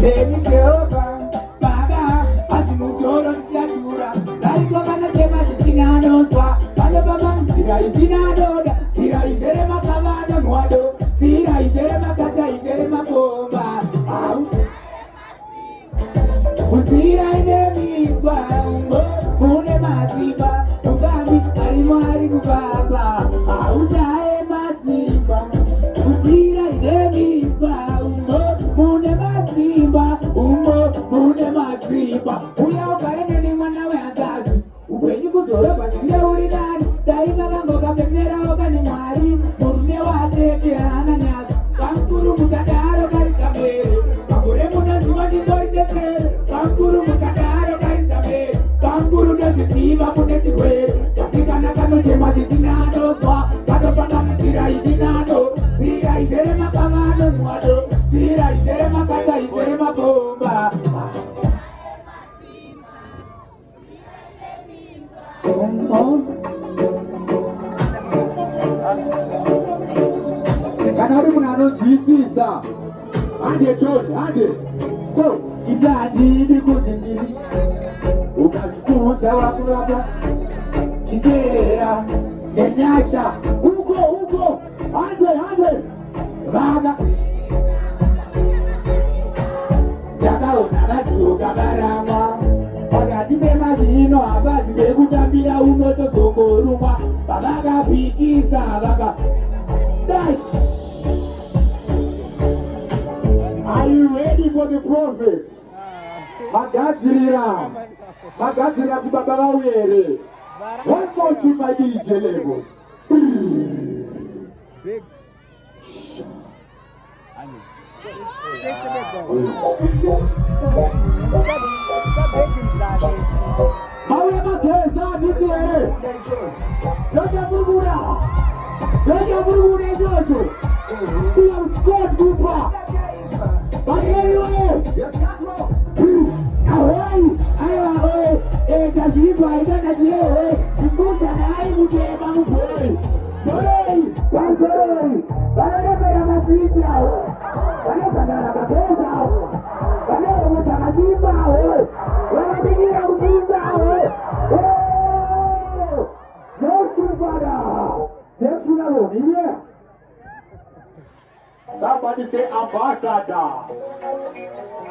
Baby Jehovah, Baba, Azimutoro Siatura, Laigomana Chema Sinano, Baba, Sira Isinado, Sira Iserema Kavada Mwado, Sira Iserema Kata Iserema Bomba, Sira Inemigwa, Mune Matiba, Ugami, Arimari Gubaba, Aushae Matiba, Sira Inemigwa, Mune Matiba, Mune Matiba, Uya Karene ni mwana we angazi, Ubenyu kutola panile uridani, Daima kango kapemera oka ni mwari, Murune wateke ananyaka, Kankuru mukadaro karikamere, Kakure muna ziwa nindoi tekere, Kankuru mukadaro karikamere, Kankuru desisiva mune tiwere, Yasikana kano chema jisinado swa, Kato panami sira isinado, Sira isere makavano nwado, Sira isere makata isere mabomba. Kanari munano jisisa, ande John, ande. So idadi kudindiri, ukashikuza wakuraba, chitera, nenyasha, uko, ande, vaga. Yakaona vajuka varama, pakati pemazino havazi vekutambira unotozongorumwa, pavakapikisa vaka dash. Are you ready for the prophet? Magadzirira kubaba vawere. One more to my DJ labels. Big. Mawe makeza nitiere. Doja burugura Jojo. We have scored Cooper. But anyway, ahoy, tashipa haitana jilewe, jikuta na haimu jema mpoi. Pansoi, wanapera masiti hao, wanapandara kapesa hao, wanaomuta mazimba hao, wanapigira upuza hao. Yesu Father, Yesu na Roni, yeah. Somebody say ambassador.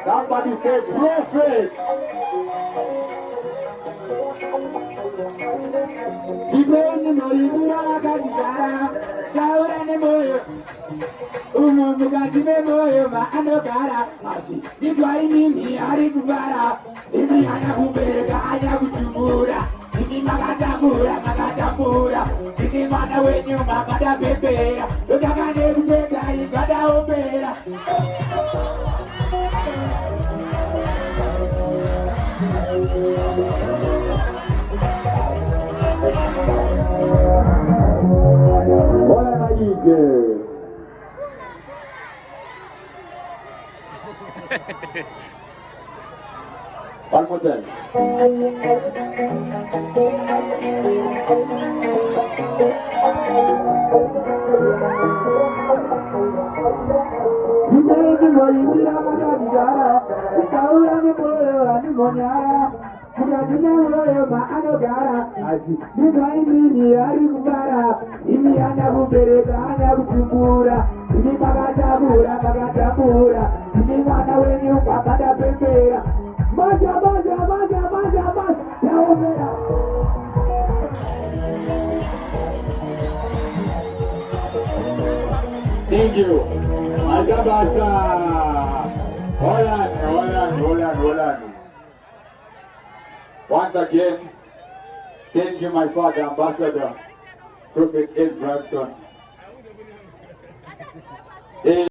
Somebody say prophet. Tibeni moyo kanisa, shaura ni moyo. Umuga tibe moyo maano kara. Achi ditwa ini ari kuvara. Tibi ana kubeka anya kutumura. Tibi makatambura. Tibi mana wenyu makata pepera. Lokakane kuteka ikada opera. Hola my DJ. One more time. Tibeni moyo magadiara, shaura ni moyo animonyara. Kujadine moyo maano gara, aji nitwaimini ari kuvara. Imi anya kubereka anya kutumbura, imi makatambura, imi mwana wenyu makata pembera. Maja, yaomera. Thank you. Ajabasa. Hold on. Once again, thank you, my father, Ambassador, Prophet Ed Bradson.